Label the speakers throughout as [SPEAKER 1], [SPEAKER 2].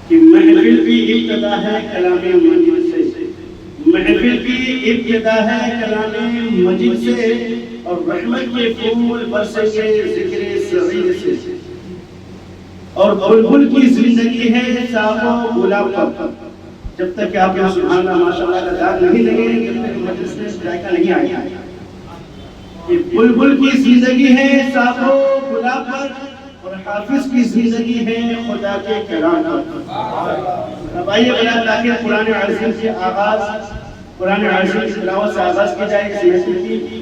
[SPEAKER 1] کہ محفل کی ابتدا ہے کلام مجید سے، محفل کی ابتدا ہے کلام مجید سے، اور رحمت کے پھول برسیں گے ذکر سعید سے، اور بلبل کی زندگی ہے صاف و گلاب پر۔ جب تک کہ آپ سبحان اللہ ماشاءاللہ کا داد نہیں لگے، جب تک مجلس میں ذائقہ نہیں آئے کہ بلبل کی زندگی ہے صاف و گلاب پر، اور حافظ کی زندگی ہے خدا کے کلام پر۔ اب آئیے بلا تاکہ قرآن عظیم سے آغاز، قرآن عظیم کی تلاوت سے آغاز کی جائے اس محفل کی۔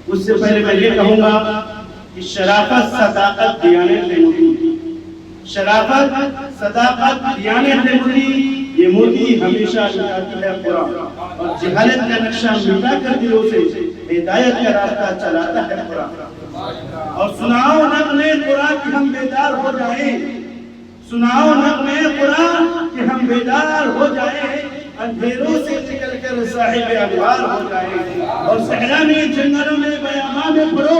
[SPEAKER 1] اس سے پہلے میں یہ کہوں گا کہ شرافت، صداقت، دیانت موتی، شرافت، صداقت، دیانت موتی، یہ موتی ہمیشہ لٹاتی ہے قرآن، اور جہالت کا نقشہ مٹا کر دلوں سے ہدایت کا راستہ چلاتا ہے قرآن۔ اور سناؤ نغمے قرآن کہ ہم بیدار ہو جائیں، سناؤ نغمے قرآن کہ ہم بیدار ہو جائیں، اندھیروں سے نکل کر صاحب انوار ہو جائیں، اور صحرا میں جنگلوں میں بیاباں میں پڑھو،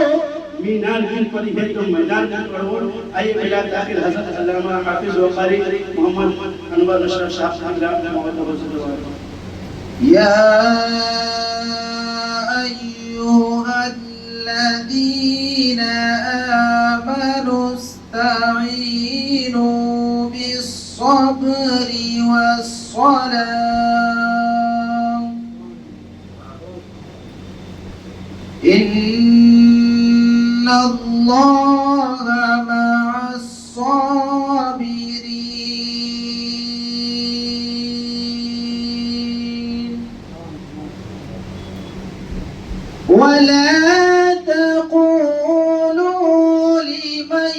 [SPEAKER 1] مینار دل پڑی ہے تو میدان میں پڑھو۔ آئیے بلا تاخیر حضرت علامہ حافظ و قاری محمد انور اشرف شاہ صاحب
[SPEAKER 2] یا ایھا الذین آمنوا استعینوا بالصبر والصلاة ان اللہ مع الصابرین ولا تقولوا لمن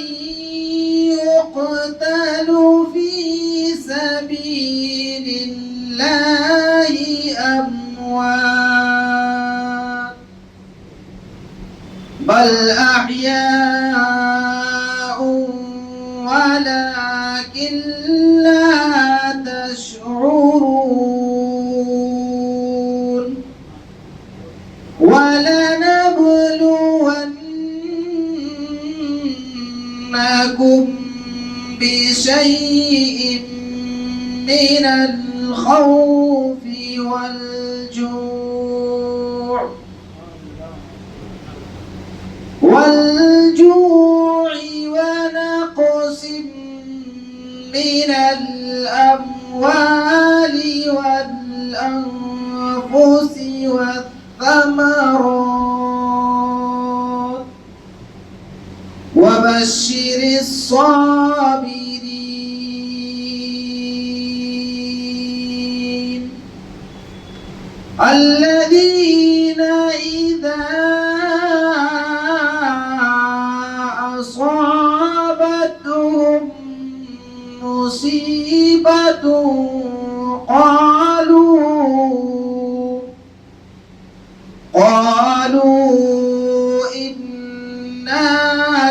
[SPEAKER 2] يقتل في سبيل الله أموات بل أحياء ولكن لا تشعرون ولنبلونكم بشيء من الخوف والجوع ونقص من الأموال والأنفس والثمرات وبشر الصابرين الذين إذا أصابتهم مصيبة قالوا إنا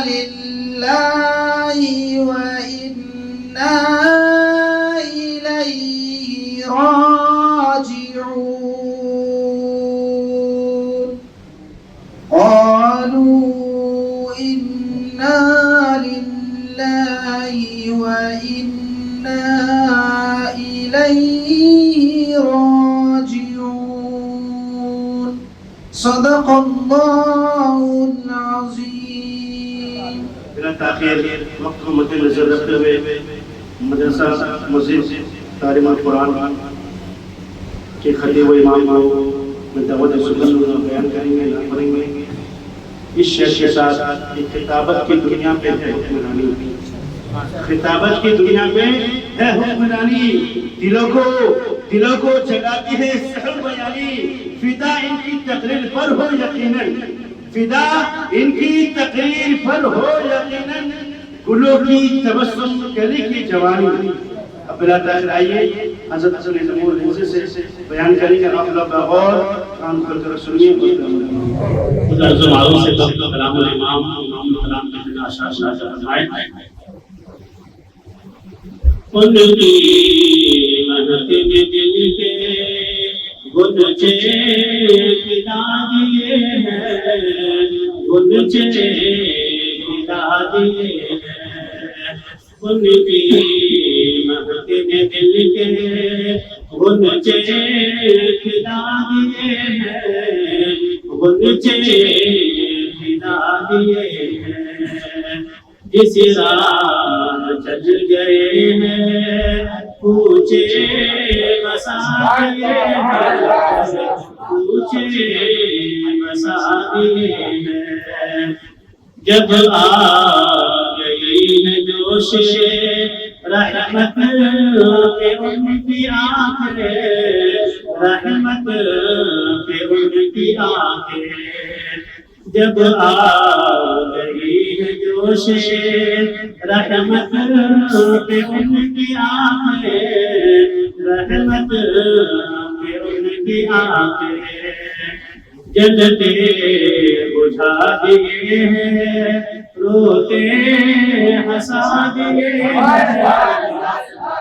[SPEAKER 2] لله وإنا إليه راجعون قالوا إنا لله وإنا إليه راجعون صدق الله العظيم۔
[SPEAKER 1] بلا تاخیر وقت کو مد نظر رکھتے ہوئے مدرسہ مسجد تعلیمات قرآن کے خطیب و امام کو میں دعوت سنت بیان کریں گے، پڑھیں گے۔ اس شعر کے ساتھ خطابت کی دنیا پہ ہے حکمرانی، خطابت کی دنیا میں ہے حکمرانی، دلوں کو جگاتی ہے سحر بیانی، فدا ان کی تقریر پر ہو یقیناً، فدا ان کی تقریر پر ہو یقیناً، گلوں کی تبسم کلی کی جوانی۔ اب بلا تاخیر آئیے حضرت حسن نمور حنزی سے بیان کریں گے، آپ لوگ اور کام کر کر سنیے۔ عرض و معروف سے کلام الامام کلام کے بنا اشعار فرمائے۔ ان کی محنت میں دل کے گنچے گدا دیے ہیں، گنچے گدا دیے ہیں، ان کی محنت دل کے غنچے کھلا دیے ہیں، غنچے کھلا دیے ہیں، جس راہ چل گئے ہیں پوچھے بسا دیے ہیں، پوچھے بسا دیے ہیں، جب آ گئی ہے جوش رحمت پہ ان کی آنکھیں، رحمت پہ ان کی آنکھیں، جب آ گئی ہے جوش رحمت پہ ان کی آنکھیں، رحمت پہ ان کی آنکھیں، جلتے بجھا دیے ہیں، روتے ہنسا دیے ہیں،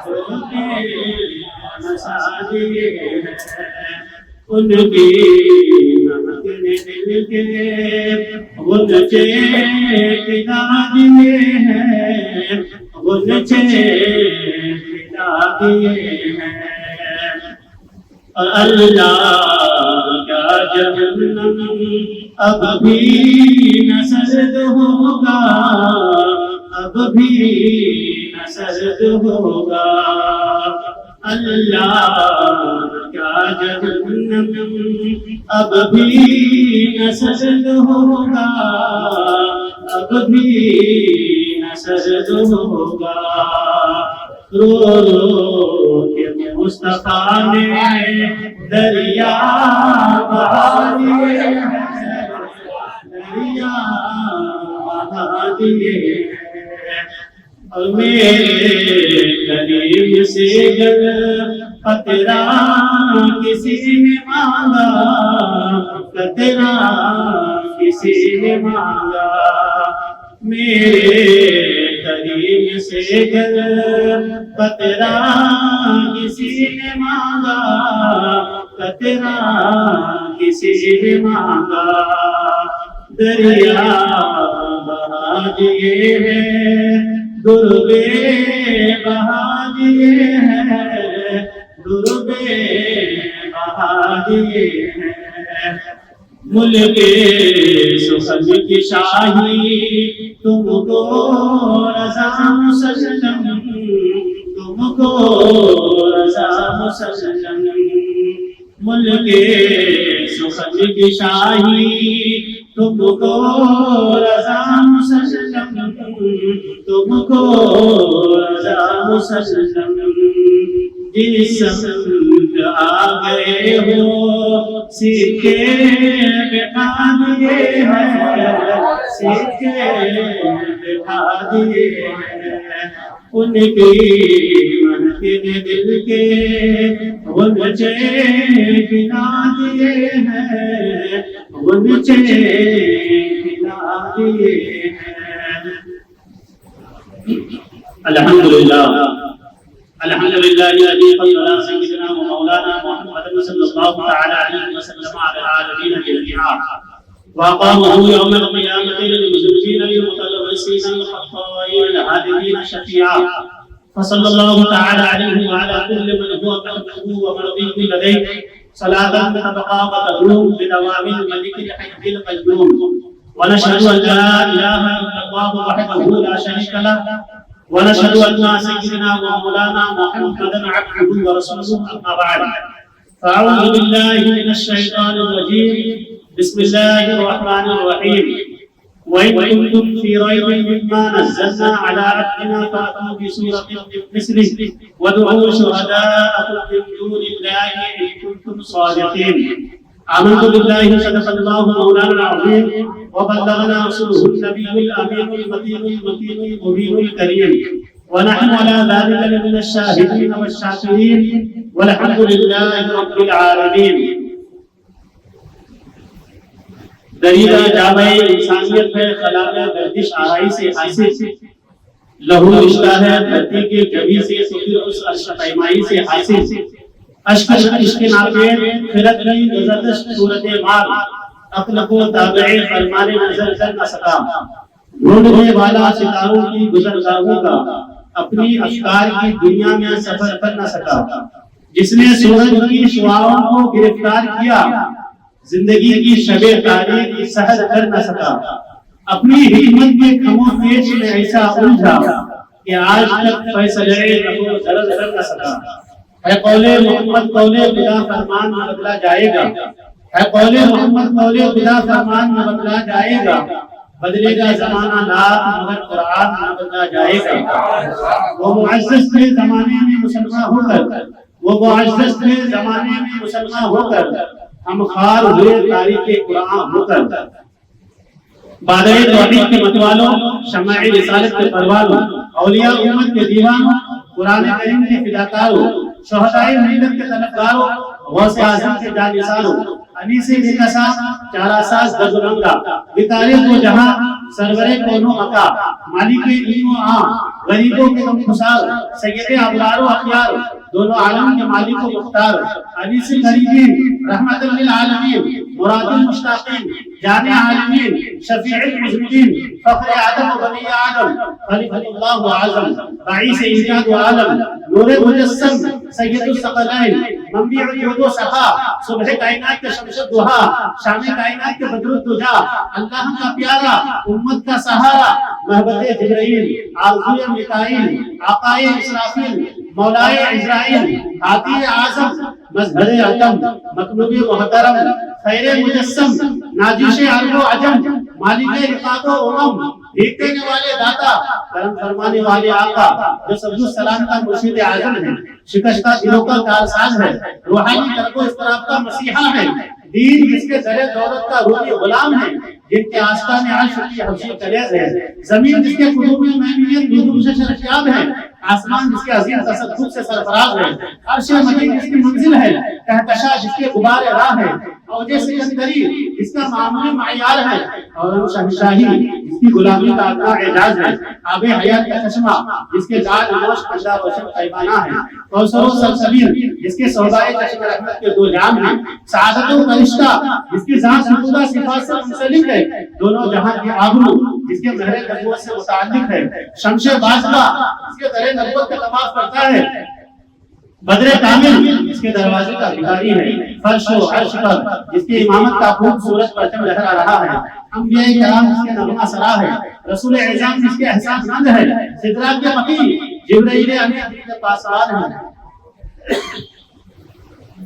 [SPEAKER 1] روتے ہنسا دیے ہیں، ان کی نمک نے دل کے غنچے کھلا دیے ہیں، غنچے کھلا دیے ہیں، اور اللہ کا جہنم اب بھی نہ سرد ہوگا، اب بھی نہ سرد ہوگا، اللہ کا جہنم اب بھی نہ سرد ہوگا، اب بھی نہ سرد ہوگا، رو رو کے مصطفیٰ نے دریا بہا دیے ہیں، دریا بہا دیے ہیں، اور میرے کریم سے گر قطرہ کسی نے مانگا، قطرہ کسی نے مانگا، میرے کریم سے گر قطرہ کسی نے مانگا، قطرہ کسی نے مانگا، دریا بہا دیے ہیں، دربے بہا دیے ہیں، دربے بہا دیے ہیں، ملک سخن کی شاہی تم کو رضا مسلم، تم کو رضا مسلم، ملک سخن کی شاہی تم کو رضا مسلم، تم کو رضا مسلم، جس سمت آ گئے ہو سکے بٹھا دیے ہیں، سکے بٹھا دیے ہیں، ان کی محفل دل کے غنچے کھلا دیے ہیں، غنچے کھلا دیے ہیں، الحمدللہ الحمدللہ الذي فضل سيدنا ومولانا محمد صلى الله تعالى عليه وسلم على العالمين جميعا وأقامه يوم القيامة للمزكين للمتلبسين الخطائين الهادئين شفيعا فصلى الله تعالى عليه وعلى كل من هو قلبه ومرضيه لديه صلاة تبقى وتدوم بدوام الملك الحي القيوم، ونشهد أن لا إله إلا الله وحده لا شريك له، ونشهد أن سيدنا ومولانا محمدا عبده ورسوله، أما بعد، فأعوذ بالله من الشيطان الرجيم، بسم الله الرحمن الرحيم، وإن كنتم في ريب مما نزلنا على عبدنا فأتوا بسورة من مثله وادعوا شهداءكم من دون الله إن كنتم صادقين. آمنت بالله صدق الله مولانا العظيم وبلغنا رسوله النبي الأمين المتين المكين المبين الكريم، ونحن على ذلك لمن الشاهدين والشاكرين، والحمد لله رب العالمين. دریدہ جامع انسانیت ہے، خلاق گردش آرائی سے حاصل، لہو رشتہ ہے دھرتی کے جبی سے، پھر اس عرش پیمائی سے حاصل، عشق ناپید خلق کی گزردش صورت مار، عقل کو تابع فرمان نظر کر نہ سکا، ڈھونڈنے والا ستاروں کی گزرگاہوں کا، اپنی افکار کی دنیا میں سفر کر نہ سکا، جس نے سورج کی شعاعوں کو گرفتار کیا، زندگی کی شب تاریخ سحر کر نہ سکا، اپنی حکمت کے کھمو پیش میں ایسا الجھا کہ آج تک فیصلے رفع ضرر کر نہ سکا۔ ہے قول محمد قول خدا فرمان نہ بدلا جائے گا، ہے قول محمد قول خدا فرمان نہ بدلا جائے گا، بدلے گا زمانہ لاکھ مگر قرآن نہ بدلا جائے گا۔ وہ معزز تھے زمانے میں مسلمان ہو کر، وہ معزز تھے زمانے میں مسلمان ہو کر، ہم خار ہوئے تاریخ قرآن ہو کر۔ بادل توحید کے متوالوں، شمع رسالت کے پروانوں، اولیاء امت کے دیوانوں، قرآن کریم کے فداکاروں، شہدائے ملت کے طلبگاروں، غوث اعظم کے جانثاروں، انیس بے کسا چارہ ساز درد رنگا، بتارے دو جہاں سرور کونو مکا، مالک این و عام، غریبوں کے غم خسار، سید ابرار و اخیار، دونوں عالم کے مالک و مختار، انیس غریبین، رحمت للعالمین، مراد المشتاقین، جان عالمین، شفیع المذنبین، فخر آدم و بنی آدم، خلیفۃ اللہ اعظم، باعث ایجاد عالم، نور مجسم، سید الثقلین، منبع جود و سخا، صبح کائنات کے شمس الضحا، شام کائنات کے بدر الدجا، اللہ کا پیارا، امت کا سہارا، محبت جبرائیل، آرزو میکائیل، آقائے اسرافیل، مولائے عزرائیل، ہادی اعظم، مظہر عدم، مطلوب محترم، خیر مجسم، ناجش عرب و عجم، مالک رفاق و امم، بھیک دینے والے داتا، کرم فرمانے والے آقا، جو سبز السلام کا مرشد اعظم ہے، شکستہ دلوں کا کارساز ہے، روحانی طرف و اضطراب کا مسیحا ہے، دین جس کے زر دولت کا روحی غلام ہے، جن کے آستان عرش کی حبشی کلیز ہے، زمین جس کے قلوب محمیت نجوم سے شرفیاب ہے، آسمان جس کے عظیم تصدق سے سرفراز ہے، عرش مجید جس کی منزل ہے، کہکشاں جس کے غبار راہ ہے، اوج سکندری جس کا معمول معیار ہے، اور شہنشاہی جس کی غلامی کا ادنا اعجاز ہے، آب حیات کا چشمہ جس کے داد نوش اندھا روشن پیمانہ ہے، کوثر و سلسبیل جس کے سودائے چشم رحمت کے دو جام ہیں، سعادت و فرشتہ جس کی ذات سبودہ صفات سے منسلک ہے، دونوں جہاں کی آبرو جس کے مہر نبوت سے متعلق ہے، شمش بازبہ جس کے در نبوت کا طواف کرتا ہے، بدر کامل جس کے دروازے کا بھکاری ہے، فرش و عرش پر جس کی امامت کا خوبصورت پرچم لہرا رہا ہے، انبیاء کرام جس کے نغمہ سرا ہے، رسول اعظم جس کے احساس مند ہے، سدرات کے مقیم جبرائیل امین جس کے پاسبان ہے۔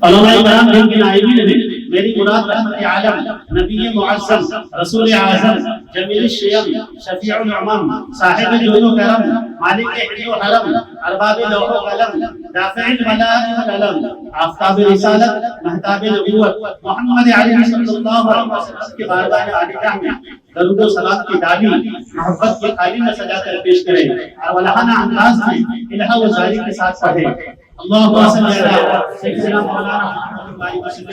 [SPEAKER 1] علماء کرام جن کے نائبین میں میری مراد رحمت عالم، نبی معظم، رسول اعظم، جمیل الشیم، شفیع الامم، صاحب جود و کرم، مالک حل و حرم، ارباب لوح و قلم، دافع الملائک والعلم، آفتاب رسالت، مہتاب نبوت، محمد علیہ صلی اللہ علیہ وسلم کے بارگاہ عالیہ میں درود و سلام کی ڈالی محبت کی خالی میں سجا کر پیش کرے اور ولہانہ انداز میں الہا و زاری کے ساتھ پڑھے۔ اللہم صلی علی سیدنا مولانا محمد وسلم،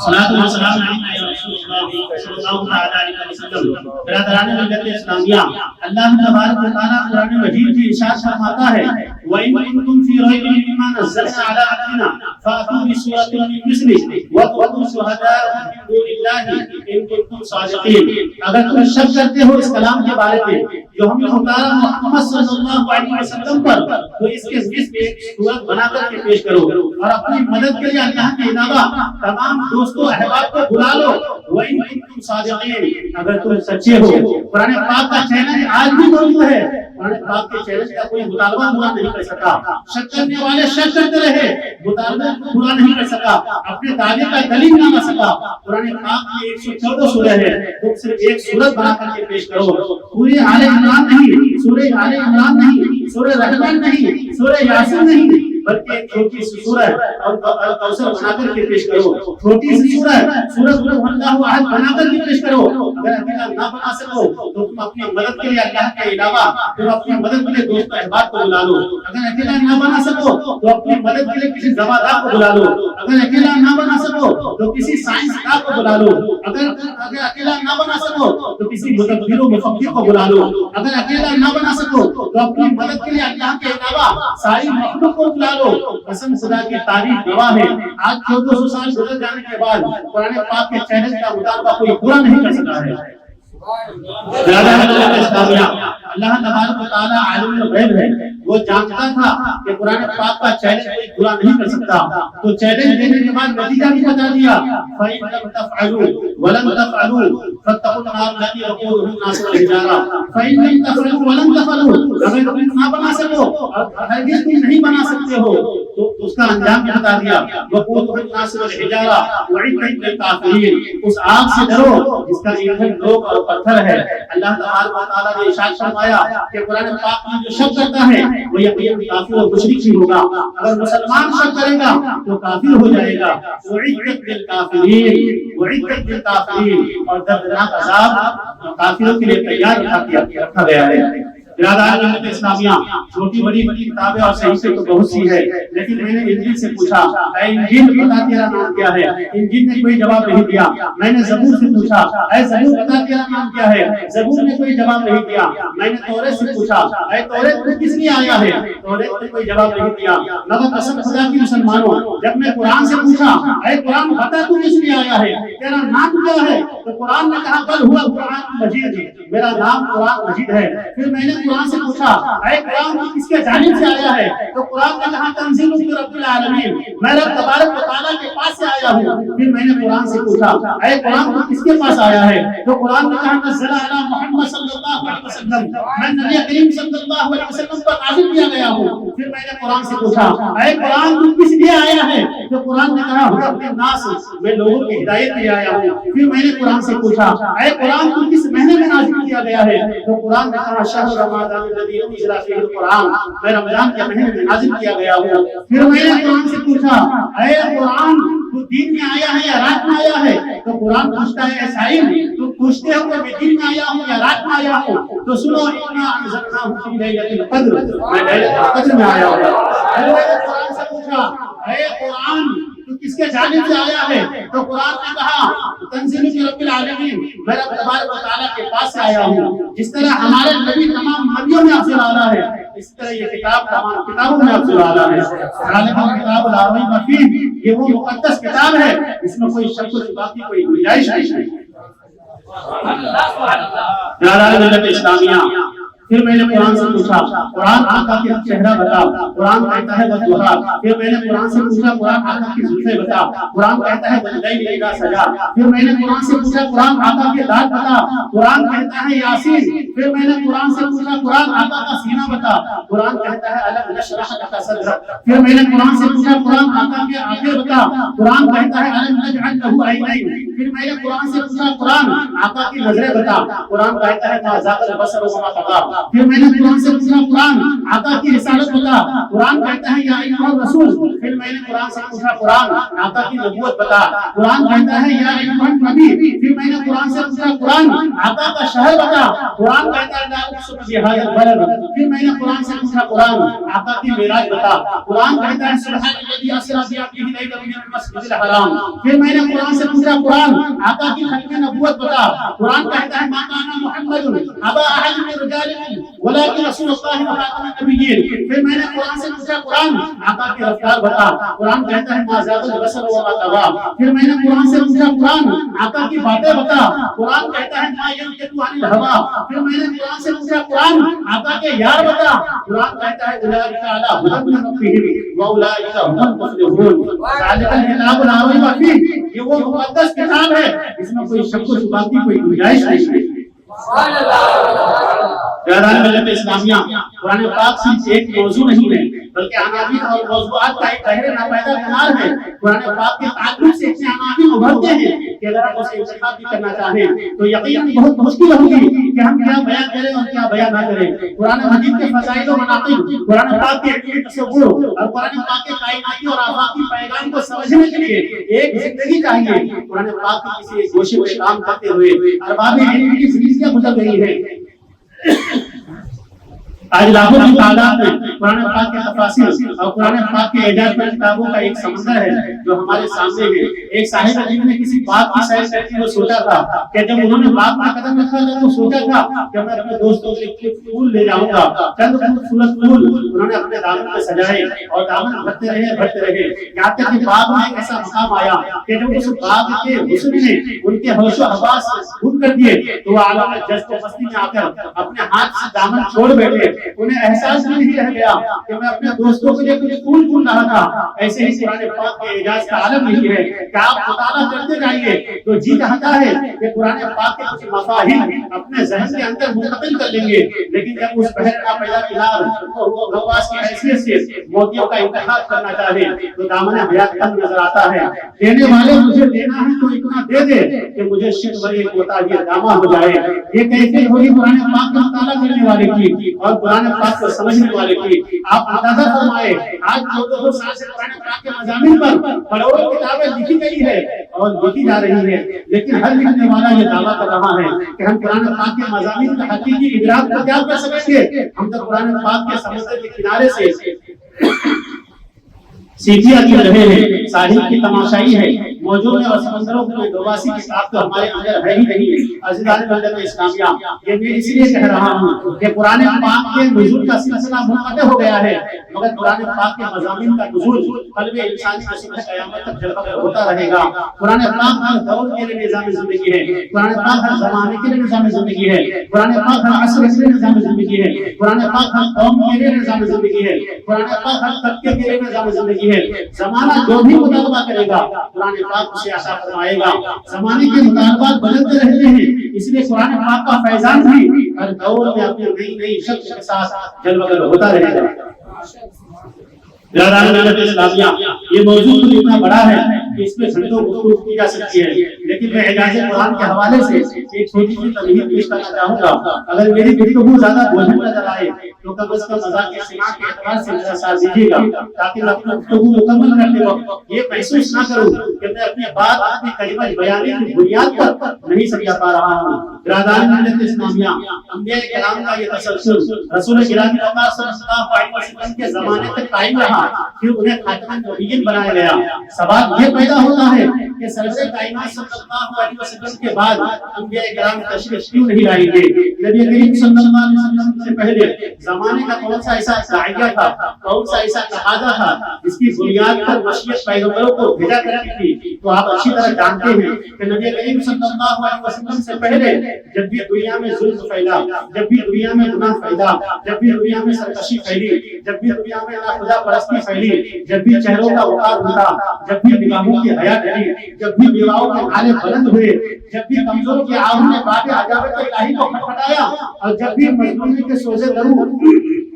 [SPEAKER 1] صلاۃ و سلام علیک یا رسول اللہ صلی اللہ تعالی علیہ وسلم۔ برادران ملت اسلامیہ، اللہ تبارک و تعالی قرآن مجید میں ارشاد فرماتا ہے وَإِن كُنتُمْ فِي رَيْبٍ مِّمَّا نَزَّلْنَا عَلَىٰ عَبْدِنَا فَأْتُوا بِسُورَةٍ مِّن مِّثْلِهِ وَادْعُوا شُهَدَاءَكُم مِّن دُونِ اللَّهِ إِن كُنتُمْ صَادِقِينَ۔ اگر تم شک کرتے ہو اس کلام کے بارے میں جو ہم نے اتارا محمد صلی اللہ علیہ وسلم پر، تو اس کے ذکر ایک صورت بنا کر کے پیش کرو اور اپنی مدد کے لیے اللہ کے علاوہ تمام دوستوں احباب کو بلا لو۔ وَإِن كُنتُمْ صَادِقِينَ، اگر تم سچے ہو۔ قرآن پاک کا چیلنج آج بھی موجود ہے، قرآن پاک کے چیلنج کا کوئی مطالبہ پورا نہیں کر سکا، شک کرنے والے شک کرتے رہے، مطالبہ پورا نہیں کر سکا، اپنے دعوے کا دلیل نہ بنا سکا۔ قرآن پاک میں 114 سورہ ہے، تم صرف ایک سورت بنا کر کے پیش کرو، پوری آل عمران نہیں، سورہ آل عمران نہیں، سورہ رحمان نہیں، سورہ یاسین نہیں، بلکہ ایک چھوٹی سی سورہ اور کوثر بنا کر کے پیش کرو، چھوٹی سی سورہ سورۃ اللہ احد بنا کر کے پیش کرو۔ اگر اکیلا نہ بنا سکو تو تم اپنی مدد کے لیے اللہ کے علاوہ تم اپنی مدد کے لیے دوست احباب کو بلا لو۔ اگر اکیلا نہ بنا سکو تو اپنی مدد کے لیے کسی زبادار کو بلا لو۔ اگر اکیلا نہ بنا سکو تو کسی سائنسدان کو بلا لو۔ اگر اکیلا نہ بنا سکو تو کسی مدبر و مفکر کو بلا لو۔ اگر اکیلا نہ بنا سکو تو اپنی مدد کے لیے اللہ کے علاوہ ساری مخلوق کو بلا لو۔ قسم خدا کی تاریخ گواہ ہے، آج 1400 سال گزر جانے کے بعد قرآن پاک کے چیلنج کا مطالبہ کوئی پورا نہیں کر سکا ہے۔ اللہ تبارک و تعالی عالم الغیب ہے، وہ جانتا تھا کہ قرآن پاک کا چیلنج کوئی پورا نہیں کر سکتا، تو چیلنج دینے کے بعد نتیجہ بھی بتا دیا، فَإِن لَمْ تَفْعَلُوا وَلَن تَفْعَلُوا فَاتَّقُوا النَّارَ الَّتِي وَقُودُهَا النَّاسُ وَالْحِجَارَةُ فَإِن لَمْ تَفْعَلُوا وَلَن تَفْعَلُوا، اگر تم نہ بنا سکو اور ہرگز تم نہیں بنا سکتے ہو تو اس کا انجام بھی بتا دیا، وَقُودُهَا النَّاسُ وَالْحِجَارَةُ وَأُعِدَّتْ لِلْكَافِرِينَ، اس آگ سے ڈرو جس کا ایندھن لوگ اور پتھر ہے۔ اللہ تبارک و تعالیٰ نے ارشاد فرمایا کہ قرآن پاک میں جو شک کرتا ہے وہ یقیناً کافر اور مشرک ہی ہوگا، اگر مسلمان شک کرے گا تو کافر ہو جائے گا۔ وَأُعِدَّتْ لِلْكَافِرِينَ، وَأُعِدَّتْ لِلْكَافِرِينَ، اور دردناک عذاب کافروں کے لیے تیار رکھا گیا ہے۔ برادران جماعت اسلامیہ، چھوٹی بڑی کتابیں اور صحیح سے تو بہت سی ہے، لیکن میں نے انجیل سے پوچھا، اے انجیل بتا تیرا نام کیا ہے؟ انجیل نے کوئی جواب نہیں دیا۔ میں نے زبور سے پوچھا، اے زبور بتا تیرا نام کیا ہے؟ زبور نے کوئی جواب نہیں دیا۔ میں نے توریت سے پوچھا، اے توریت تو کس لیے آیا ہے؟ توریت نے کوئی جواب نہیں دیا۔ مگر قسم خدا کی مسلمانوں، جب میں قرآن سے پوچھا، اے قرآن بتا تو کس لیے آیا ہے، تیرا نام کیا ہے؟ تو قرآن نے کہا بل ہوا قرآن مجید، میرا نام قرآن مجید ہے۔ پھر میں نے قرآن سے پوچھا، اے قرآن کس کے جانب سے آیا ہے؟ تو قرآن نے کہا تنزیل من رب العالمین، میں رب تبارک و تعالیٰ کے پاس سے آیا ہوں۔ پھر میں نے قرآن سے پوچھا، اے قرآن کس کے پاس آیا ہے؟ تو قرآن نے کہا نزل علی محمد صلی اللہ علیہ وسلم، میں نبی کریم صلی اللہ علیہ وسلم پر نازل کیا گیا ہوں۔ پھر میں نے قرآن سے پوچھا، اے قرآن کس لیے آیا ہے؟ تو قرآن نے کہا ہدی للناس، میں لوگوں کی ہدایت کے آیا ہوں۔ پھر میں نے قرآن سے پوچھا، اے قرآن کس مہینے میں نازل کیا گیا ہے؟ تو قرآن نے کہا شہر رمضان الذی انزل فیہ القرآن، میں رمضان کے مہینے میں نازل کیا گیا ہوں۔ پھر میں نے قرآن سے پوچھا، اے قرآن تو دین میں آیا ہے یا رات میں آیا ہے؟ تو قرآن پوچھتا ہے اے سائل تو پوچھتے ہو کہ میں دین میں آیا ہوں یا رات میں آیا ہوں؟ تو سنو انا انزلناہ فی لیلۃ القدر، میں لیلۃ القدر میں آیا ہوں۔ پھر میں نے قرآن سے پوچھا، اے قرآن تو کس کے جانب سے آیا ہے؟ تو قرآن نے کہا تنزیل من رب العالمین، میں رب تبارک و تعالیٰ کے پاس سے آیا ہوں۔ جس طرح ہمارے نبی تمام نبیوں میں افضل اعلیٰ ہے، اس طرح یہ کتاب تمام کتابوں میں افضل اعلیٰ ہے۔ غالباً کتاب لا ریب فیہ، یہ وہ مقدس کتاب ہے اس میں کوئی شک و شبہ کی کوئی گنجائش نہیں۔ برادران ملت اسلامیہ، پھر میں نے قرآن سے پوچھا، قرآن آقا کے چہرہ بتا، قرآن کہتا ہے والضحیٰ۔ پھر میں نے قرآن سے پوچھا، قرآن آقا کی زلفیں بتا، قرآن کہتا ہے واللیل اذا سجا۔ پھر میں نے قرآن سے پوچھا، قرآن آقا کے دانت بتا، قرآن کہتا ہے یاسین۔ پھر میں نے قرآن سے پوچھا، قرآن آقا کا سینہ بتا، قرآن کہتا ہے الم نشرح لک صدرک۔ پھر میں نے قرآن سے پوچھا، قرآن آقا کے آنکھیں بتا، قرآن کہتا ہے الم نجعل لہ عینین۔ پھر میں نے قرآن سے پوچھا، قرآن آقا کی نظریں بتا، قرآن کہتا ہے ما زاغ البصر وما طغى۔ پھر میں نے قرآن سے پوچھا، قرآن آقا کی رسالت بتا، قرآن کہتا ہے یا ایھا الرسول۔ پھر میں نے قرآن سے پوچھا، قرآن آقا کی نبوت بتا، قرآن کہتا ہے یا ایھا النبی۔ پھر میں نے قرآن سے پوچھا، قرآن آقا کا شہر بتا، قرآن کہتا ہے لا اقسم بھذا البلد۔ پھر میں نے قرآن سے پوچھا، قرآن آقا کی معراج بتا، قرآن کہتا ہے سبحان الذی اسری بعبدہ لیلا من المسجد الحرام۔ پھر میں نے قرآن سے پوچھا، قرآن آقا کی ختم نبوت بتا، قرآن کہتا ہے ما کان محمد ابا احد من رجالکم ولكن رسول اللہ وخاتم النبیین۔ پھر میں نے قرآن سے پوچھا، قرآن آقا کی رفتار بتا، قرآن کہتا ہے ما زاغ البصر وما طغى۔ پھر میں نے قرآن سے پوچھا، قرآن آقا کی باتیں بتا، قرآن کہتا ہے ما ينطق عن الهوى۔ پھر میں نے قرآن سے پوچھا، قرآن آقا کے یار بتا، قرآن کہتا ہے اولئک علی ھدی من ربہم واولئک هم المفلحون۔ ذالک الکتاب لا ریب فیہ، یہ وہ مقدس کتاب ہے اس میں کوئی شک و شبہ کی کوئی گنجائش نہیں ہے۔ برادران ملت اسلامیہ، قرآن پاک صرف ایک موضوع نہیں ہے بلکہ عناوین اور موضوعات کا ایک گہرے ناپیدا کنار ہے۔ قرآن پاک کے تعلق سے اتنے عناوین ابھرتے ہیں کہ اگر ہم اسے انتخاب بھی کرنا چاہیں تو یقیناً بہت مشکل ہوگی کہ ہم کیا بیان کریں اور کیا بیان نہ کریں۔ قرآن مجید کے فضائل و مناقب، قرآن پاک کے علمی تصور اور قرآن پاک کے کائناتی اور آفاقی پیغام کو سمجھنے کے لیے ایک زندگی چاہیے۔ قرآن پاک کے کسی ایک گوشے پہ کام کرتے ہوئے ارباب علم کی زندگیاں گزر گئی ہیں۔ آج لاکھوں کی تعداد میں قرآن پاک کے تفاسیر اور قرآن پاک کے اعجاز پر کتابوں کا ایک سمندر ہے جو ہمارے سامنے ہے۔ ایک صاحب علم نے کسی باغ کی سیر کرتے ہوئے سوچا تھا کہ جب انہوں نے باغ میں قدم رکھا تھا تو سوچا تھا کہ میں اپنے دوستوں کے لیے پھول لے جاؤں گا۔ چند خوبصورت پھول انہوں نے اپنے دامن میں سجائے اور دامن بھرتے رہے یہاں تک کہ باغ میں ایک ایسا مقام آیا کہ جب اس باغ کے حسن نے ان کے ہوش و حواس گم کر دیے تو وہ عالم جذب و مستی میں آ کر اپنے ہاتھ سے دامن چھوڑ بیٹھے۔ انہیں احساس بھی نہیں رہ گیا کہ میں اپنے دوستوں کے لیے کچھ پھول چن رہا تھا۔ ایسے ہی قرآن پاک کے اعجاز کا عالم نہیں ہے کہ آپ مطالعہ کرتے جائیے تو جی چاہتا ہے کہ قرآن پاک کے کچھ مفاہیم اپنے ذہن کے اندر منتقل کر لیں گے، لیکن جب اس بحر کا پہلا کنار وہ غواص کی حیثیت سے موتیوں کا انتخاب کرنا چاہے تو دامن حیات تنگ نظر آتا ہے۔ دینے والے مجھے دینا ہے تو اتنا دے دے کہ مجھے شک بھری کوتاہی دامہ ہو جائے۔ یہ کیفیت ہوگی قرآن پاک کا مطالعہ کرنے والے کی اور قرآن پاک کو سمجھنے والے کی۔ آپ اندازہ فرمائے آج 1400 سال سے قرآن پاک کے مضامین پر کروڑوں کتابیں لکھی گئی ہے اور لکھی جا رہی ہے، لیکن ہر لکھنے والا یہ دعویٰ کر رہا ہے کہ ہم قرآن پاک کے مضامین کا حقیقی ادراک کو کیا کر سکیں گے؟ ہم تو قرآن پاک کے سمندر کے کنارے سے سیٹیاں کی رہے ہیں، ساحل کی تماشائی ہے، موجود ہے اور سمندروں میں غواصی کی ساتھ تو ہمارے اندر ہے ہی نہیں۔ عزیزان ملت اسلامیہ، یہ میں اس لیے کہہ رہا ہوں کہ قرآن پاک کے نزول کا سلسلہ منقطع ہو گیا ہے، مگر قرآن پاک کے مضامین کا نزول قلب انسانی کو صبح قیامت تک جلوہ ہوتا رہے گا۔ قرآن پاک ہر دور کے لیے نظام زندگی ہے، قرآن پاک ہر زمانے کے لیے نظام زندگی ہے، قرآن پاک ہر عصر کے لیے نظام زندگی ہے، قرآن پاک ہر قوم کے لیے نظام زندگی ہے، قرآن پاک ہر طبقے کے لیے نظام زندگی ہے۔ زمانہ جو بھی مطالبہ کرے گا قرآن پاک اسے عطا فرمائے گا۔ زمانے کے مطالبات بدلتے رہتے ہیں، اس لیے قرآن پاک کا فیضان بھی ہر دور میں اپنی نئی نئی شکل کے ساتھ جلوگر ہوتا رہے گا۔ برادران ملت اسلامیہ، یہ موضوع تو اتنا بڑا ہے کہ اس میں گھنٹوں گفتگو کی جا سکتی ہے، لیکن میں اعجاز قرآن کے حوالے سے ایک چھوٹی سی تمہید پیش کرنا چاہوں گا۔ اگر میری گفتگو زیادہ بوجھل نظر آئے تو کم از کم مذاق کی سماعت کے اعتبار سے میرا ساتھ دیجیے گا، تاکہ میں اپنی گفتگو مکمل کرتے وقت یہ محسوس نہ کروں کہ میں اپنی بات اپنی کلمہ بیانی کی بنیاد پر نہیں سمجھا پا رہا ہوں۔ برادران ملت اسلامیہ، انبیاء کرام کا یہ تسلسل رسول گرامی پاک صلی اللہ علیہ وسلم کے زمانے تک قائم رہا، پھر انہیں خاتم النبیین بنایا گیا۔ سوال یہ پیدا ہوتا ہے کہ سرور کائنات صلی اللہ علیہ وسلم کے بعد انبیاء کرام تشریف کیوں نہیں لائے گئے؟ نبی کریم صلی اللہ علیہ وسلم سے پہلے زمانے کا کون سا ایسا داعیہ تھا، کون سا ایسا تقاضا تھا جس کی بنیاد پر مشیت پیغمبروں کو بھیجا کرتی تھی؟ تو آپ اچھی طرح جانتے ہیں کہ نبی کریم صلی اللہ علیہ وسلم سے پہلے جب بھی دنیا میں ظلم پھیلا، جب بھی دنیا میں گناہ پھیلا، جب بھی دنیا میں سرکشی پھیلی، جب بھی دنیا میں ناخدا پرستی پھیلی، جب بھی چہروں کا وقار اٹھا، جب بھی نگاہوں کی حیا ڈلی، جب بھی بیواؤں کے نالے بلند ہوئے، جب بھی کمزور کے آہوں نے باب عجابت الہی کو کھٹکھٹایا، اور جب بھی مظلومی کے سوزے درو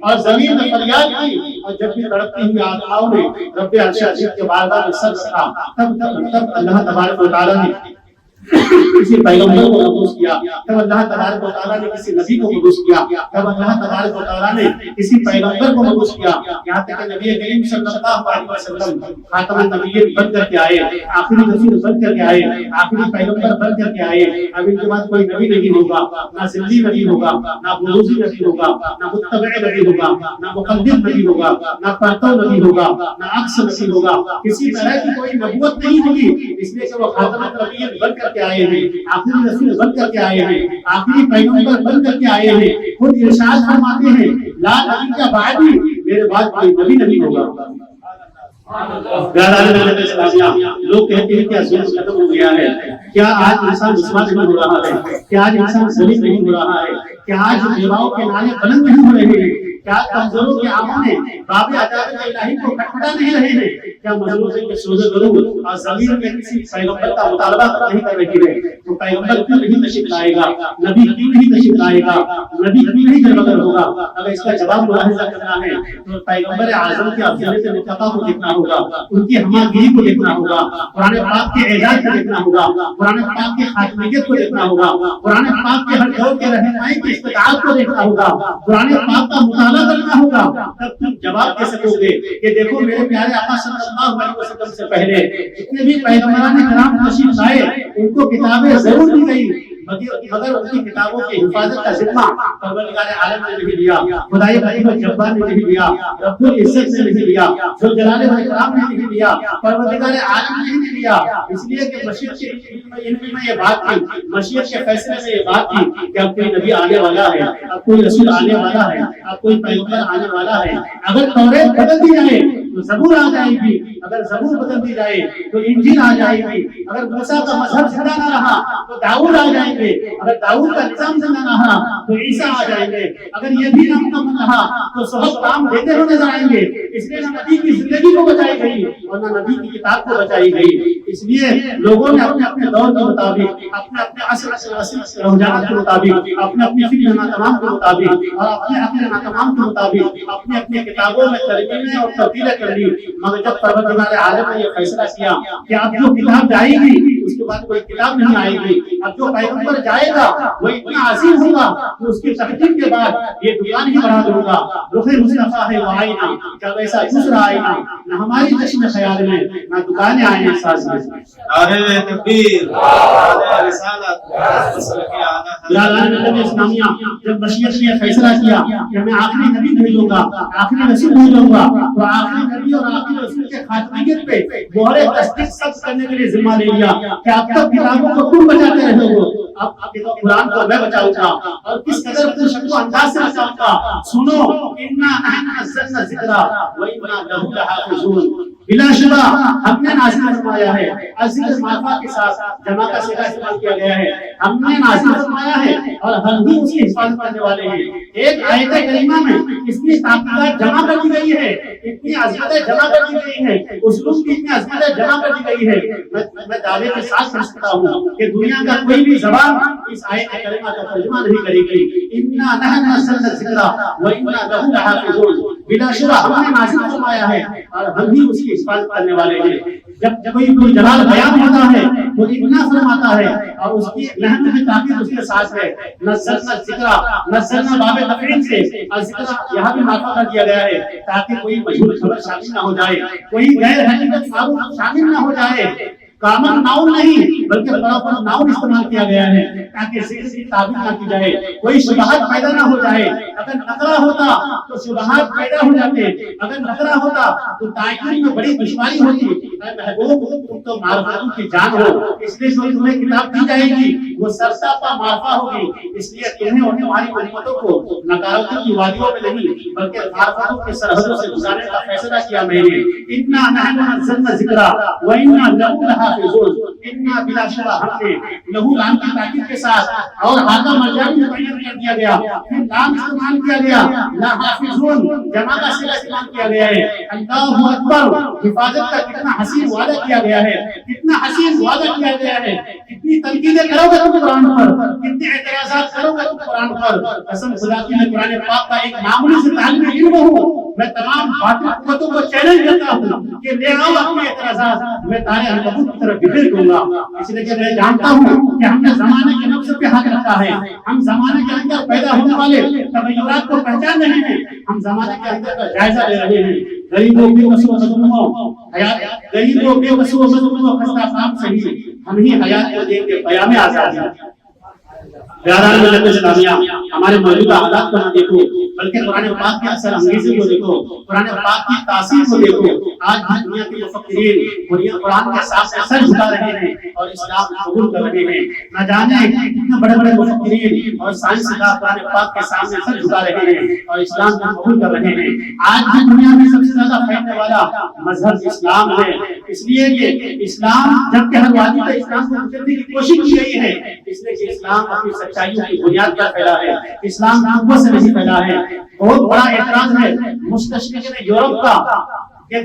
[SPEAKER 1] اور زمین میں فریاد کی، اور جب بھی تڑپتی ہوئی آنکھوں نے رب عرش عظیم کے بارگاہ میں سر رکھا، تب اللہ تبارک و تعالیٰ نے کسی پیغمبر کو مبعوث کیا، تب اللہ تبارک و تعالیٰ نے کسی نبی کو مبعوث کیا، تب اللہ تبارک و تعالیٰ نے کسی پیغمبر کو مبعوث کیا، یہاں تک کہ نبی کریم صلی اللہ علیہ وسلم خاتم النبیین بن کر کے آئے، آخری رسول بن کر کے آئے، آخری پیغمبر بن کر کے آئے۔ اب ان کے بعد کوئی نبی نہیں ہوگا، نہ ذلی نبی ہوگا، نہ بروزی نبی ہوگا، نہ متبع نبی ہوگا، نہ مقدم نبی ہوگا، نہ پرتو نبی ہوگا، نہ عکس نبی ہوگا، کسی طرح کی کوئی نبوت نہیں ہوگی، اس لیے کہ وہ خاتم النبیین بن کر کے آئے ہیں، آخری رسول بن کر کے آئے ہیں، آخری پیغمبر بن کر کے آئے ہیں۔ خود ارشاد فرماتے ہیں لا نبی کا بعدی، میرے بعد کوئی نبی نہیں ہوگا۔ لوگ کہتے ہیں کیا ظلم ختم ہو گیا ہے؟ کیا آج انسان مسلمان نہیں ہو رہا ہے؟ کیا آج انسان ذلیل نہیں ہو رہا ہے؟ کیا آج بیواؤں کے نالے بلند نہیں ہو رہے ہیں؟ کیا کمزوروں کے آنکھوں نے باب عجابت الہی کو کھٹکھٹا نہیں رہے ہیں؟ کیا مظلوم کے سوزے درود اور ضمیر میں کسی پیغمبر کا مطالبہ نہیں کر رہی ہے؟ تو پیغمبر کیوں نہیں تشریف لائے گا؟ نبی کیوں نہیں تشریف لائے گا؟ نبی کیوں نہیں جلوگر ہوگا؟ اگر اس کا جواب ملاحظہ کرنا ہے تو پیغمبر اعظم کے افضلیت مصطفیٰ کو دیکھنا ہوگا، ان کی ہماگیری کو دیکھنا ہوگا، قرآن پاک کے اعجاز کو دیکھنا ہوگا، قرآن پاک کی خاتمیت کو دیکھنا ہوگا، قرآن پاک کے ہر دور کے رہنمائی کی استطاعت کو دیکھنا ہوگا، قرآن پاک کا مطالعہ کرنا ہوگا، تب تم جواب دے سکو گے کہ دیکھو میرے پیارے آقا صلی اللہ علیہ وسلم سے پہلے جتنے بھی پیغمبران کرام تشریف لائے ان کو کتابیں ضرور دی گئی، مگر ان کی کتابوں کی حفاظت کا ذمہ پروردگار عالم نے نہیں لیا، خدائے غنی و جبار نے نہیں لیا، رب العزت نے نہیں لیا، ذو الجلال و اکرام نے نہیں لیا، پروردگار عالم نے نہیں لیا۔ اس لیے کہ مشیت کے علم میں یہ بات تھی، مشیت کے فیصلے میں یہ بات تھی کہ اب کوئی نبی آنے والا ہے، اب کوئی رسول آنے والا ہے، اب کوئی پیغمبر آنے والا ہے۔ اگر توریت بدل دی جائے تو زبور آ جائے گی، اگر زبور بدل دی جائے تو انجیل آ جائے گی، اگر موسیٰ کا مذہب زندہ نہ رہا تو داؤد آ جائیں گے، اگر داؤد کا نظام زندہ نہ رہا تو عیسیٰ آ جائیں گے، اگر یہ بھی نہ مکمل رہا تو صحف کام دیتے ہوئے نظر آئیں گے۔ اس لیے نہ نبی کی زندگی کو بچائی گئی اور نہ نبی کی کتاب کو بچائی گئی۔ اس لیے لوگوں نے اپنے اپنے دور کے مطابق، اپنے اپنے عصر رجحانات کے مطابق، اپنے اپنے فکر ناتمام کے مطابق اور اپنے اپنے ناتمام کے مطابق اپنے اپنے کتابوں میں ترجمے اور تبدیلیں کر لی۔ مگر جب پروردگار عالم نے یہ فیصلہ کیا کہ اب جو کتاب جائے گی اس کے بعد کوئی کتاب نہیں آئے گی، اب جو پیغمبر جائے گا وہ اتنا عظیم ہوگا کہ اس کی تقدیم کے بعد یہ دکان ہی بنا دوں گا۔ رخ مصطفیٰ ہے وہ آئینہ، کیا ویسا دوسرا آئینہ نہ ہماری چشم خیال میں نہ دکانیں آئینہ ساز میں۔
[SPEAKER 3] نعرہ تکبیر، نعرہ رسالت،
[SPEAKER 1] ملت اسلامیہ جب مشیت نے فیصلہ کیا کہ میں آخری نبی بھیجوں گا، آخری رسول بھیجوں گا، تو آخری نبی اور آخری رسول کے خاتمیت پہ مہر تصدیق سب کرنے کے لیے ذمہ لے لیا کہ اب تک کتابوں کو تم بچاتے رہے ہو، اب قرآن کو میں بچاؤں گا اور کس قدر خوش و انداز سے بچاؤں گا۔ سنو، انا نحن نزلنا الذکر وانا لہ لحافظون، بلا شبہ ہم نے نازل فرمایا ہے، الذکر معرفہ کے ساتھ جمع کا صیغہ استعمال کیا گیا ہے، ہم نے نازل فرمایا ہے اور ہم ہی اس کی حفاظت کرنے والے ہیں۔ ایک آیت کریمہ میں اتنی تاکیدات جمع کر دی گئی ہے، اتنی عظمتیں جمع کر دی گئی ہے، اسلوب کی اتنی عظمتیں جمع کر دی گئی ہے، میں دعوے کے ساتھ کہہ سکتا ہوں کہ دنیا کا کوئی بھی زبان اس آیت کریمہ کا ترجمہ نہیں کرے گی۔ انا نحن نزلنا الذکر وانا لہ لحافظون، بلا شبہ ہم نے نازل فرمایا ہے اور ہم ہی اس کی حفاظت کرنے والے ہیں۔ جب کوئی جلال بیان ہوتا ہے تو ابنا فرماتا ہے اور اس کی لحن میں تاکید اس کے ساتھ ہے۔ نزلنا الذکر، نزلنا باب تفعیل سے الذکر یہاں بھی معرفہ کر دیا گیا ہے تاکہ کوئی مجہول خبر شامل نہ ہو جائے، کوئی غیر حقیقت معروف شامل نہ ہو جائے۔ کامن ناؤن نہیں بلکہ پراپر ناؤن استعمال کیا گیا ہے تاکہ ذکر کی تعبیر نہ کی جائے، کوئی شبہات پیدا نہ ہو جائے۔ اگر نقرہ ہوتا تو شبہات پیدا ہو جاتے، اگر نقرہ ہوتا تو تائید میں بڑی دشواری ہوتی۔ اے محبوب، تم تو معرفتوں کی جان ہو، اس لیے جو تمہیں کتاب دی جائے گی وہ سرساپا معرفہ ہوگی، اس لیے تمہیں اور تمہاری امتوں کو نکارتوں کی وادیوں میں نہیں بلکہ معرفتوں کے سرحدوں سے گزارنے کا فیصلہ کیا میں نے۔ انا نحن نزلنا الذکر وانا لہ لحافظون، انا بلا شبہ ہم نے لہو لام کی تاکید کے ساتھ اور ہاتھا مرجان متعین کر دیا گیا، پھر لام استعمال کیا گیا، لحافظون جمع کا صیغہ استعمال کیا گیا ہے۔ اللہ اکبر، حفاظت کا کتنا حسین وعدہ کیا گیا ہے، کتنا حسین وعدہ کیا گیا ہے۔ کتنی تنقیدیں کرو گے تم قرآن پر، کتنے اعتراضات کرو گے تم قرآن پر۔ قسم خدا کی میں قرآن پاک کا ایک معمولی سے طالب علم ہوں، میں تمام باطل قوتوں کو چیلنج کرتا ہوں کہ لے آؤ اپنے اعتراضات، میں تارے القبوت کی طرف بکھیر دوں گا۔ اس لیے کہ میں جانتا ہوں کہ ہم نے زمانے کے نفس پہ حق رکھا ہے، ہم زمانے کے اندر پیدا ہونے والے تغیرات کو پہچان رہے ہیں، ہم زمانے کے اندر کا جائزہ لے رہے ہیں۔ غریبوں بے بسوں مظلوموں غریبوں بے بسوں مظلوموں خستہ کام صحیح، ہم ہی حیات کو دیں گے پیام آزادی۔ پیاران ملت اسلامیہ، ہمارے موجودہ حالات کو نہ دیکھو بلکہ قرآن پاک کے اثر انگیزی کو دیکھو، قرآن پاک کی تاثیر کو دیکھو۔ آج بھی دنیا کے مفکرین قرآن کے سامنے سر جھکا رہے ہیں اور اسلام قبول کر رہے ہیں۔ نہ جانے کتنے بڑے بڑے مفکرین اور سائنسداں قرآن پاک کے سامنے سر جھکا رہے ہیں اور اسلام کو قبول کر رہے ہیں۔ آج بھی دنیا میں سب سے زیادہ پھیلنے والا مذہب اسلام ہے، اس لیے کہ اسلام جب کہ ہر وادی میں اسلام کو کچلنے کی کوشش کی گئی ہے، اس لیے کہ اسلام اپنی سچائیوں کی بنیاد پر پھیلا ہے، اسلام قوت سے نہیں پھیلا ہے۔ بہت بڑا اعتراض ہے مستشرقین یورپ کا کہ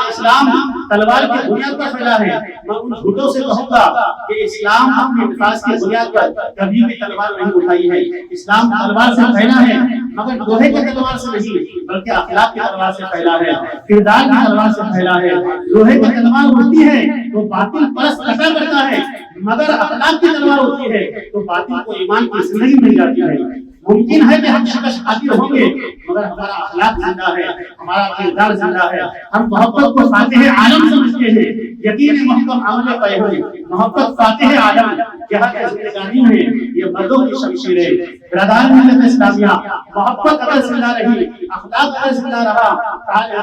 [SPEAKER 1] اسلام تلوار کی بنیاد پر پھیلا ہے۔ میں ان جھوٹوں سے کہوں گا کہ اسلام اپنے نفاذ کی بنیاد پر کبھی بھی تلوار نہیں اٹھائی ہے۔ اسلام تلوار سے پھیلا ہے مگر لوہے کے تلوار سے نہیں بلکہ اخلاق کی تلوار سے پھیلا ہے، کردار کی تلوار سے پھیلا ہے۔ لوہے کی تلوار ہوتی ہے تو باطل پرست کٹا کرتا ہے، مگر اخلاق کی تلوار ہوتی ہے تو باطل کو ایمان کی زندگی مل جاتی ہے۔ ممکن ہے کہ ہم شکست خاطر ہوں گے مگر ہمارا اخلاق زندہ ہے، ہمارا کردار زندہ ہے۔ ہم محبت کو فاتح عالم سمجھتے ہیں، یقین محکم عمل پہ ہوئے محبت فاتح عالم، یہاں کی زندگانی ہے یہ مردوں کی شمشیریں. برادران ملت اسلامیہ، محبت اگر زندہ رہی، اخلاق اگر زندہ رہا،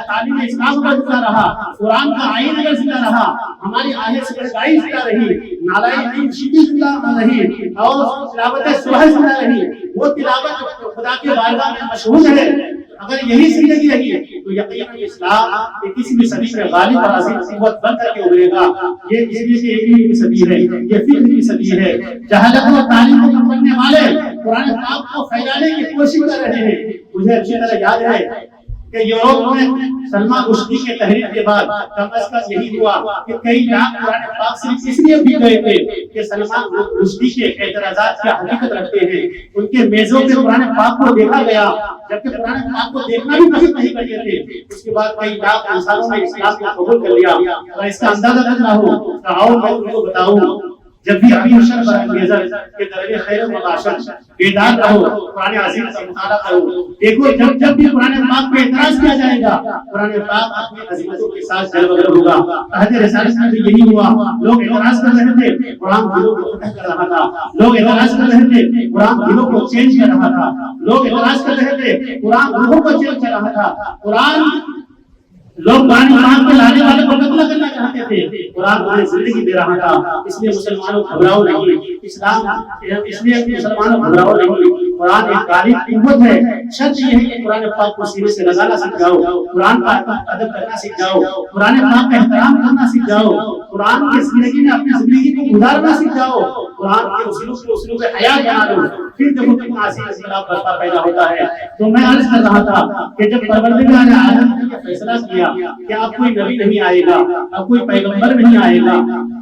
[SPEAKER 1] تعلیم اسلام اگر زندہ رہا، قرآن کا آئین اگر زندہ رہا، ہماری آہے سپرگائی زندہ رہی، نالائق دین شدی زندہ رہی، اور تلاوت صبح زندہ رہی، وہ تلاوت خدا کے بارگاہ میں مشہور ہے. اگر یہی زندگی رہی تو یقیناً اسلام کسی بھی صدی میں غالب اور عظیم قوت بن کر کے ابھرے گا. یہ اس لیے کہ 21ویں صدی ہے، یہ 20ویں صدی ہے. جہالت و تعلیم کو کم کرنے والے قرآن پاک کو پھیلانے کی کوشش کر رہے ہیں. مجھے اچھی طرح یاد ہے کہ یوروپ میں سلمان رشدی کے تحریر کے بعد کم از کم یہی ہوا کہ کئی لاکھ قرآن پاک صرف اس لیے بھی گئے تھے کہ سلمان رشدی کے اعتراضات کی حقیقت رکھتے ہیں. ان کے میزوں پہ قرآن پاک کو دیکھا گیا، جبکہ قرآن پاک کو دیکھنا بھی پسند نہیں کرتے تھے. اس کے بعد کئی لاکھ انسانوں نے اسلام کو قبول کر لیا. اور اس کا اندازہ کرنا ہو تو آؤ میں تم کو بتاؤں، جب بھی ابھی شر برانگیزر کے درجے خیر و مباشر بیدار رہو، قرآن عظیم کا مطالعہ کرو. دیکھو جب بھی قرآن پاک پہ اعتراض کیا جائے گا، قرآن پاک اپنی عظمتوں کے ساتھ جلوہ گر ہوگا. عہد رسالت میں بھی یہی ہوا. لوگ اعتراض کر رہے تھے، قرآن دلوں کو فتح کر رہا تھا. لوگ اعتراض کر رہے تھے، قرآن دلوں کو چینج کر رہا تھا. لوگ اعتراض کر رہے تھے، قرآن روحوں کو چینج کر رہا تھا. لوگ قرآن ایمان پہ لانے والے کو قتل کرنا چاہتے تھے، قرآن انہیں زندگی دے رہا تھا. اس لیے مسلمانوں گھبراؤ نہیں، اسلام اس لیے مسلمانوں گھبراؤ نہیں. قرآن ایک غالب قوت ہے. شرط یہ ہے کہ قرآن پاک کو سینے سے لگانا سیکھ جاؤ، قرآن کا ادب کرنا سیکھ جاؤ، قرآن پاک کا احترام کرنا سیکھ جاؤ، قرآن کی زندگی میں اپنی زندگی کو گزارنا سیکھ جاؤ، قرآن کے اسلوب حیات بنا لو. پھر دیکھو کتنا عظیم انقلاب برپا پیدا ہوتا ہے. تو میں عرض کر رہا تھا کہ جب پروردگار عالم نے فیصلہ کیا کہ اب کوئی نبی نہیں آئے گا، اب کوئی پیغمبر نہیں آئے گا،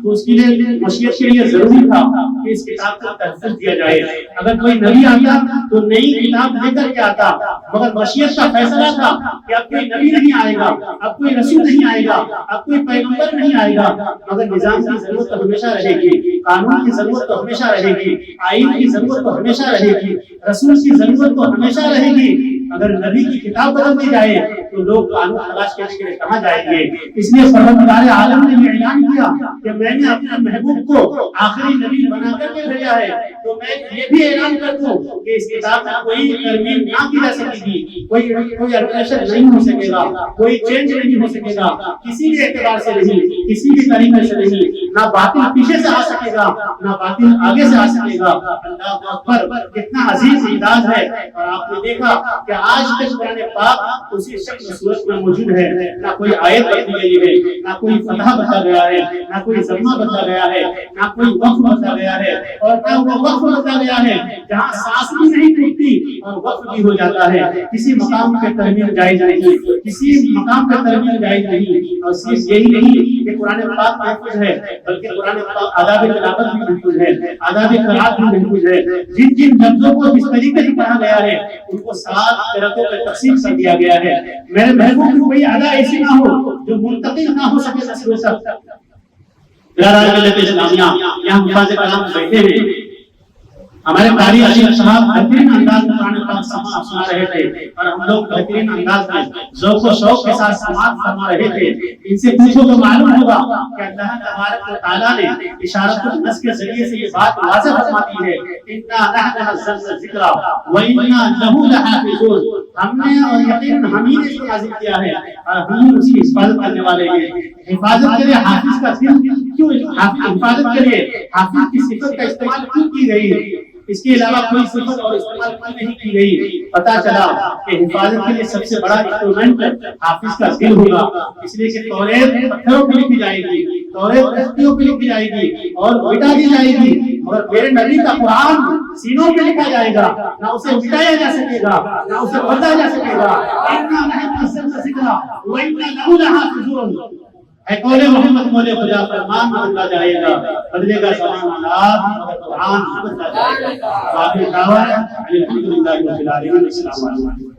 [SPEAKER 1] تو اس کے لیے مشیت کے لیے ضروری تھا کہ اس کتاب کا تحفظ دیا جائے. اگر کوئی نبی آتا تو نئی کتاب لے کر کے آتا، مگر مشیت کا فیصلہ تھا کہ اب کوئی نبی نہیں آئے گا، اب کوئی رسول نہیں آئے گا، اب کوئی پیغمبر نہیں آئے گا. مگر نظام کی ضرورت تو ہمیشہ رہے گی، قانون کی ضرورت تو ہمیشہ رہے گی، آئین کی ضرورت تو ہمیشہ رہے گی، رسول کی ضرورت تو ہمیشہ رہے گی. اگر نبی کی کتاب بدل دی جائے تو لوگ قانون تلاش کرنے کے لیے کہاں جائیں گے؟ اس لیے پروردگار عالم نے یہ اعلان کیا کہ میں نے اپنے محبوب کو آخری نبی بنا کر کے بھیجا ہے. تو میں یہ بھی اعلان کر دوں کہ اس کتاب میں کوئی ترمیم نہ کی جا سکے گی، کوئی الٹریشن نہیں ہو سکے گا، کوئی چینج نہیں ہو سکے گا، کسی بھی اعتبار سے نہیں، کسی بھی طریقے سے نہیں. نہ باطل پیچھے سے آ سکے گا، نہ باطل آگے سے آ سکے گا. اللہ اکبر، کتنا عظیم انداز ہے. اور آپ نے دیکھا کہ آج تک قرآن پاک اسی شکل صورت میں موجود ہے. نہ کوئی آیت بدلی گئی ہے، نہ کوئی فتح بدلا گیا ہے، نہ کوئی ضمہ بدلا گیا ہے، نہ کوئی وقف بدلا گیا ہے. اور نہ وہ وقف بدلا گیا ہے جہاں سانس بھی نہیں ٹوٹتی اور وقف بھی ہو جاتا ہے. کسی مقام پہ ترمیم جائز نہیں، کسی مقام پہ ترمیم جائز نہیں. اور صرف یہی نہیں کہ قرآن پاک محفوظ ہے، بلکہ قرآن پاک آداب تلاوت بھی محفوظ ہے، آداب قرات بھی محفوظ ہے. جن جن لفظوں کو جس طریقے سے پڑھا گیا ہے ان کو 7 قراتوں میں تقسیم کر دیا گیا ہے. میرے محبوب کی کوئی ادا ایسی نہ ہو جو منتقل نہ ہو سکے نسل و سب. برادران ملت اسلامیہ، یہاں حفاظ کلام بیٹھے ہیں. ہمارے قاری عظیم صاحب بہترین انداز میں قرآن پاک سنا رہے تھے اور ہم لوگ بہترین انداز میں ذوق و شوق کے ساتھ سماعت فرما رہے تھے. ان سے پوچھو تو معلوم ہوگا کہ اللہ تبارک و تعالیٰ نے اشارت النص کے ذریعے سے یہ بات واضح فرماتی ہے، اِنَّا نَحْنُ نَزَّلْنَا الذِّكْرَ وَإِنَّا لَهُ لَحَافِظُونَ. ہم نے اور یقیناً ہم ہی نے اس کو نازل کیا ہے اور ہم ہی اس کی حفاظت کرنے والے ہیں. حفاظت کے لیے حافظ کا کیوں حفاظت کے لیے حافظ کی صفت کا استعمال کیوں کی گئی ہے؟ اس کے علاوہ کوئی صفت اور استعمال نہیں کی گئی. پتا چلا کہ حفاظت کے لیے سب سے بڑا انسٹرومنٹ حافظ کا دل ہوگا. اس لیے کہ توریت پتھروں پہ لکھی جائے گی، توریت رختیوں پہ لکھی جائے گی اور مٹا دی جائے گی، مگر میرے نبی کا قرآن سینوں پہ لکھا جائے گا. نہ اسے مٹایا جا سکے گا، نہ اسے بدلا جا سکے گا. اِنَّا نَحْنُ نَزَّلْنَا الذِّكْرَ وَإِنَّا لَهُ لَحَافِظُونَ. اے قول محمد مولے خدا فرمان بدلا جائے گا، بدلے گا زمان حالات مگر قرآن بدلا جائے گا. باقی دعوت الحمدللہ رب العالمین. السلام علیکم.